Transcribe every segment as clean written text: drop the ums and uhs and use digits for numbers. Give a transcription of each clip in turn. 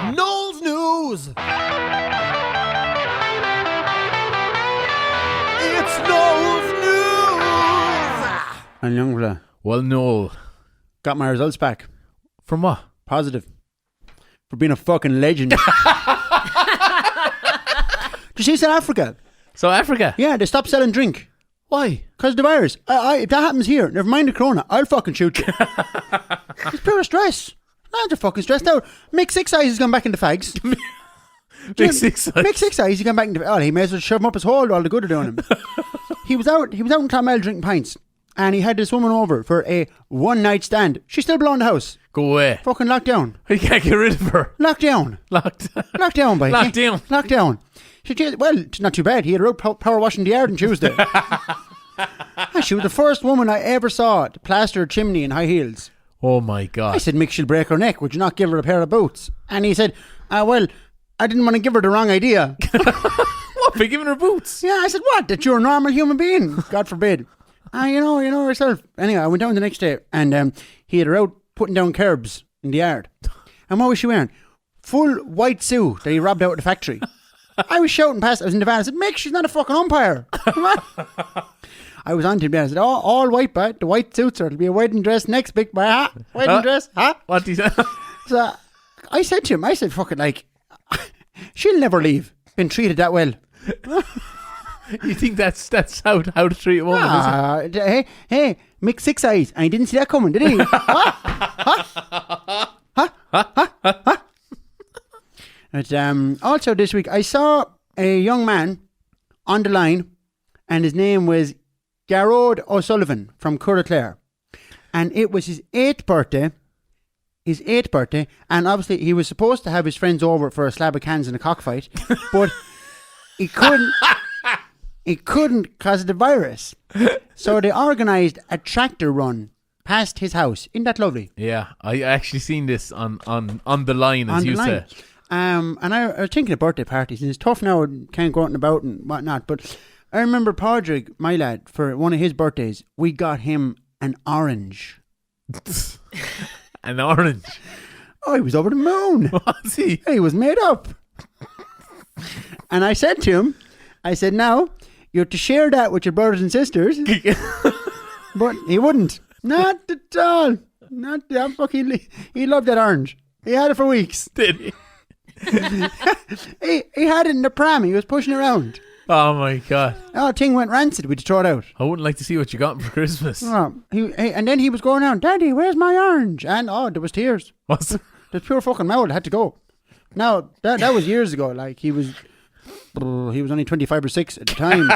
Noel's News! It's Noel's News! And young fella, Well, Noel. got my results back. From what? Positive. For being a fucking legend. Did you see South Africa? South Africa? Yeah, they stopped selling drink. Why? Because of the virus. If that happens here, never mind the corona, I'll fucking shoot you. It's pure stress. Lads are fucking stressed out. Mick Six Eyes has gone back into fags. Mick Six Eyes? Mick Six Eyes, he's gone back into... Oh, he may as well shove him up his hole, all the good are doing him. He was out in Clonmel drinking pints. And he had this woman over for a one-night stand. She still belonged to the house. Go away. Fucking locked down. You can't get rid of her. Locked down. Locked down, boy. Locked down. Locked down. Well, it's not too bad. He had her out power washing the yard on Tuesday. She was the first woman I ever saw to plaster a chimney in high heels. Oh my God. I said, Mick, she'll break her neck. Would you not give her a pair of boots? And he said, well, I didn't want to give her the wrong idea. What, for giving her boots? Yeah, I said, what? That you're a normal human being? God forbid. You know yourself. Anyway, I went down the next day and he had her out putting down curbs in the yard. And what was she wearing? Full white suit that he robbed out of the factory. I was shouting past, I was in the van, I said, Mick, she's not a fucking umpire. I was on to him then, I said, all white, but the white suits are, it'll be a wedding dress next, big boy, huh? Wedding dress, huh? What did he say? So I said to him, fucking like, she'll never leave. Been treated that well. You think that's how to treat a woman, is it? Hey, Mick Six Eyes. And he didn't see that coming, did he? Huh? But, also this week, I saw a young man on the line, and his name was Garrod O'Sullivan from Curraclare. And it was his 8th birthday. And obviously he was supposed to have his friends over for a slab of cans and a cockfight, but he couldn't. He couldn't because of the virus. So they organised a tractor run past his house. Isn't that lovely? Yeah, I actually seen this on the line, as you say. And I was thinking of birthday parties, and it's tough now, can't go out and about and whatnot, but I remember Padraig, my lad, for one of his birthdays, we got him an orange. An orange? Oh, he was over the moon. Was he? He was made up. And I said to him, now, you're to share that with your brothers and sisters. But he wouldn't. Not at all. Not that fucking... He loved that orange. He had it for weeks. Did he? He had it in the pram. He was pushing around. Oh my God. Oh, thing went rancid. We had to throw it out. I wouldn't like to see what you got for Christmas. Oh, and then he was going around, Daddy, where's my orange? And there was tears. What's it? There's pure fucking mouth. Had to go. Now, that was years ago. Like, he was only 25 or 6 at the time.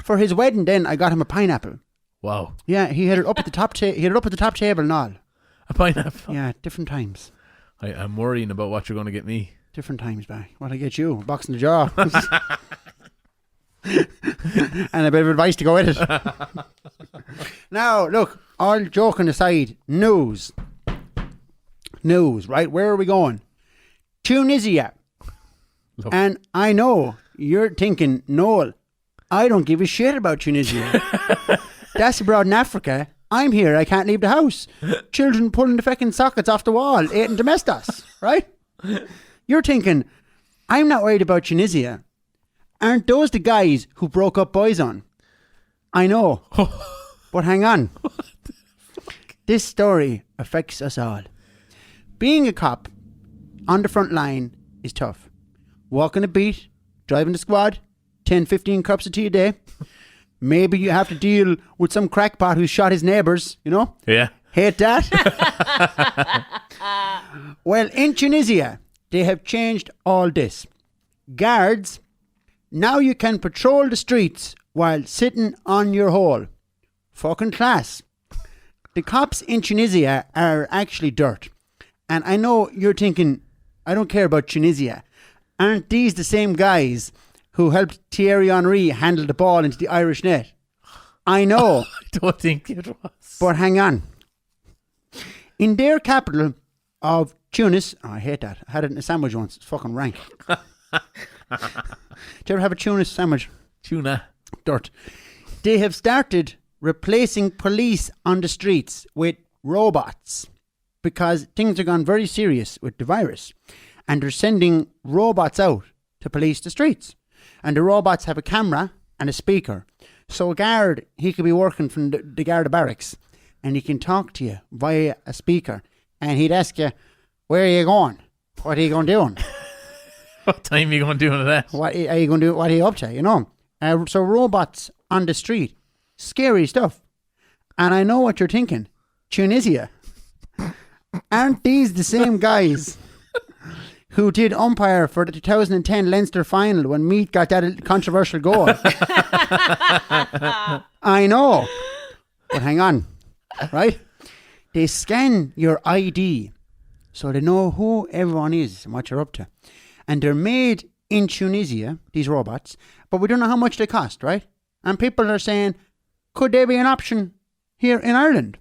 For his wedding then, I got him a pineapple. Wow. Yeah, he had it up at the top table and all. A pineapple? Yeah, different times. I'm worrying about what you're going to get me. Different times, back. What I get you? A box in the jaw. And a bit of advice to go with it. Now, look, all joking aside, news, right? Where are we going? Tunisia. Look. And I know you're thinking, Noel, I don't give a shit about Tunisia. That's abroad in Africa. I'm here, I can't leave the house. Children pulling the fucking sockets off the wall, eating domestos, right? You're thinking, I'm not worried about Tunisia. Aren't those the guys who broke up Boyzone? I know. But hang on. This story affects us all. Being a cop on the front line is tough. Walking a beat, driving the squad, 10, 15 cups of tea a day. Maybe you have to deal with some crackpot who shot his neighbours, you know? Yeah. Hate that? Well, in Tunisia, they have changed all this. Guards, now you can patrol the streets while sitting on your hole. Fucking class. The cops in Tunisia are actually dirt. And I know you're thinking, I don't care about Tunisia. Aren't these the same guys who helped Thierry Henry handle the ball into the Irish net? I know. I don't think it was. But hang on. In their capital of Tunis, I hate that. I had it in a sandwich once. It's fucking rank. Did you ever have a Tunis sandwich? Tuna. Dirt. They have started replacing police on the streets with robots. because things are gone very serious with the virus. And they're sending robots out to police the streets. And the robots have a camera and a speaker. So a guard, he could be working from the guard of barracks, and he can talk to you via a speaker. And he'd ask you, where are you going? What are you going doing? What time are you going to do that? What are you going to do? What are you up to? You know? So robots on the street. Scary stuff. And I know what you're thinking. Tunisia. Aren't these the same guys who did umpire for the 2010 Leinster final when Meath got that controversial goal? I know. But hang on. Right? They scan your ID so they know who everyone is and what you're up to. And they're made in Tunisia, these robots, but we don't know how much they cost, right? And people are saying, could there be an option here in Ireland?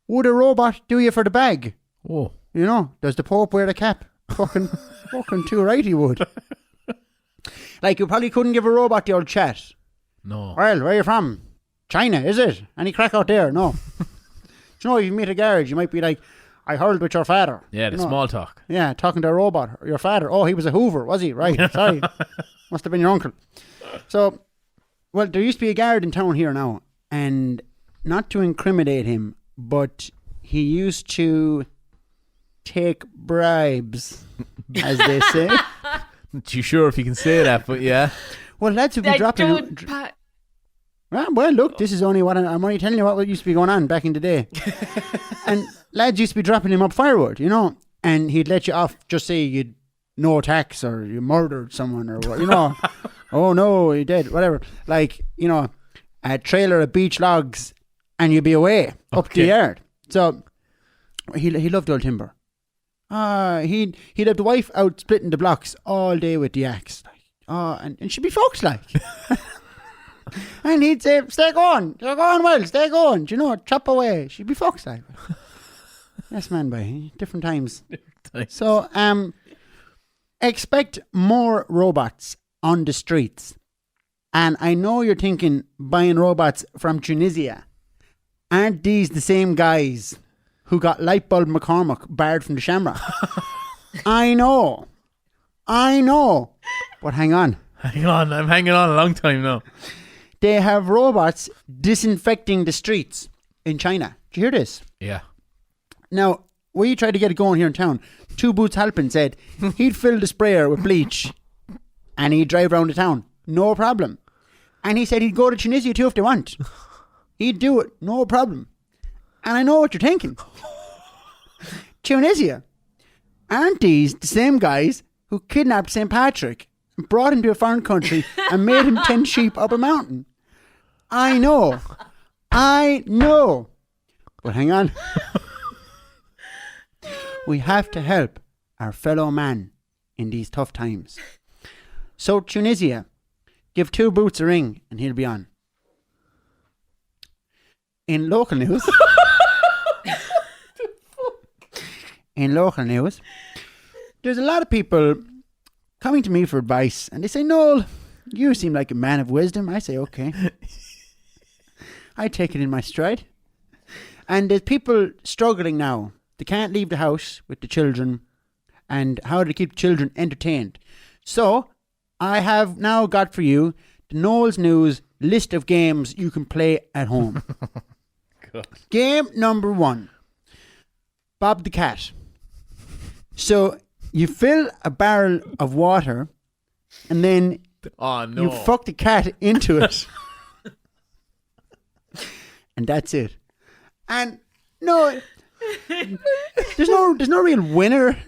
Would a robot do you for the bag? Oh. You know, does the Pope wear the cap? Fucking too right he would. Like, you probably couldn't give a robot the old chat. No. Well, where are you from? China, is it? Any crack out there? No. Do you know, if you meet a garage, you might be like, I hurled with your father. Yeah, the You know, small talk. Yeah, talking to a robot. Your father. Oh, he was a Hoover, was he? Right, sorry. Must have been your uncle. So, well, there used to be a guard in town here now, and not to incriminate him, but he used to take bribes, as they say. Not too sure if you can say that, but yeah. Well, lads would be dropping... Well, look, this is only what I'm only telling you what used to be going on back in the day. And lads used to be dropping him up firewood, you know, and he'd let you off, just say you'd no tax or you murdered someone or what, you know. Oh no, he did, whatever. Like, you know, a trailer of beach logs and you'd be away up the yard. So he loved old timber. He'd have the wife out splitting the blocks all day with the axe. And she'd be folks like. And he'd say, stay going, Will, stay going. Do you know, chop away. She'd be fucked like. Yes, man, boy. Different times. So, expect more robots on the streets. And I know you're thinking, buying robots from Tunisia. Aren't these the same guys who got Lightbulb McCormick barred from the Shamrock? I know. But hang on. I'm hanging on a long time now. They have robots disinfecting the streets in China. Do you hear this? Yeah. Now, we tried to get it going here in town. Two Boots Halpin said he'd fill the sprayer with bleach and he'd drive around the town. No problem. And he said he'd go to Tunisia too if they want. He'd do it. No problem. And I know what you're thinking. Tunisia. Aren't these the same guys who kidnapped St. Patrick and brought him to a foreign country and made him tend sheep up a mountain? I know. But hang on. We have to help our fellow man in these tough times. So Tunisia, give Two Boots a ring and he'll be on. In local news... there's a lot of people coming to me for advice and they say, Noel, you seem like a man of wisdom. I say, okay. I take it in my stride. And there's people struggling now. They can't leave the house with the children and how to keep the children entertained. So I have now got for you the Noel's News list of games you can play at home. God. Game number 1. Bob the Cat. So you fill a barrel of water and then you fuck the cat into it. And that's it. And no, there's no real winner.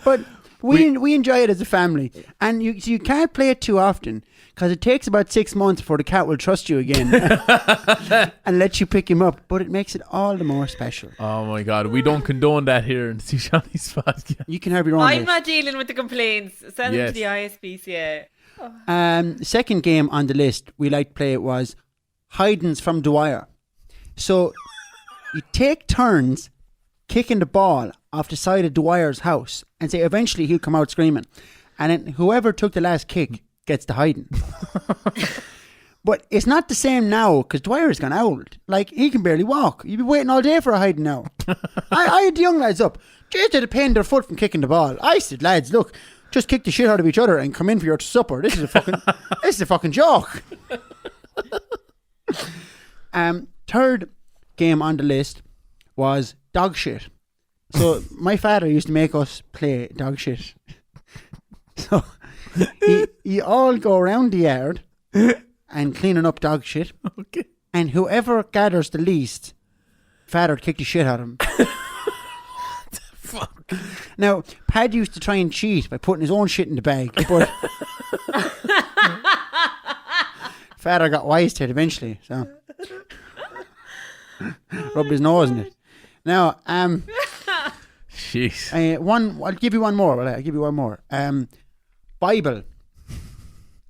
But we enjoy it as a family. And you can't play it too often because it takes about 6 months before the cat will trust you again and let you pick him up. But it makes it all the more special. Oh my God, we don't condone that here in the Johnnies podcast. You can have your own. I'm not dealing with the complaints. Send them to the ISPCA. Second game on the list we like to play was Hidens from Dwyer. So you take turns kicking the ball off the side of Dwyer's house and say eventually he'll come out screaming. And then whoever took the last kick gets the hiding. But it's not the same now because Dwyer's gone old. Like, he can barely walk. You'd be waiting all day for a hiding now. I had the young lads up. Just to pain their foot from kicking the ball. I said, lads, look, just kick the shit out of each other and come in for your supper. This is a fucking joke. Third game on the list was dog shit. So my father used to make us play dog shit. So you all go around the yard and cleaning up dog shit. Okay. And whoever gathers the least, father would kick the shit out of him. Fuck. Now, Pad used to try and cheat by putting his own shit in the bag, but father got wise to it eventually, so rubbed his nose in it. Now, Jeez. I'll give you one more. I'll give you one more. Bible.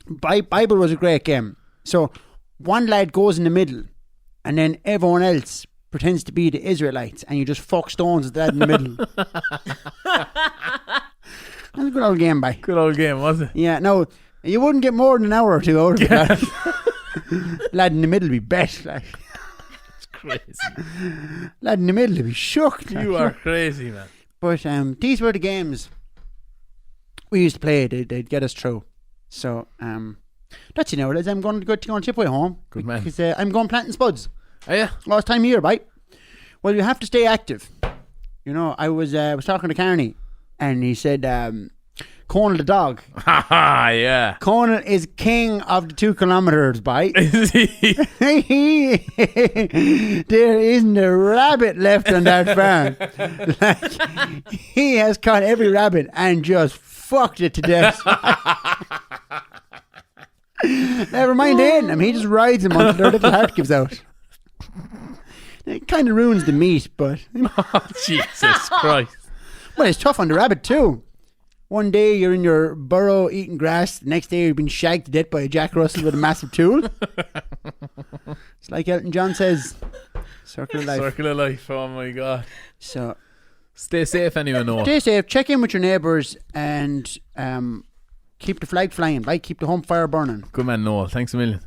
Bible was a great game. So one lad goes in the middle, and then everyone else pretends to be the Israelites, and you just fuck stones at that in the middle. That's a good old game, bye. Good old game, was it? Yeah. No, you wouldn't get more than an hour or two out of it. Lad. Lad in the middle would be bet. Like. It's crazy. Lad in the middle would be shook. Like. You are crazy, man. But these were the games we used to play. They'd get us through. So that's it now, lads. I'm going to chip away home. Good man. Because I'm going planting spuds. Oh, yeah? Last time of year, right? Well, you have to stay active. You know, I was talking to Carney, and he said, Conal the dog. Haha, yeah. Conal is king of the 2 kilometres, bye. Is he? There isn't a rabbit left on that farm. Like, he has caught every rabbit and just fucked it to death. Never mind eating him. He just rides him until their little heart gives out. It kind of ruins the meat, but... Oh, Jesus Christ. Well, it's tough on the rabbit too. One day you're in your burrow eating grass. The next day you've been shagged to death by a Jack Russell with a massive tool. It's like Elton John says, circle of life. Circle of life, oh my God. So, stay safe anyway, Noel. stay safe. Check in with your neighbours and keep the flag flying. Keep the home fire burning. Good man, Noel. Thanks a million.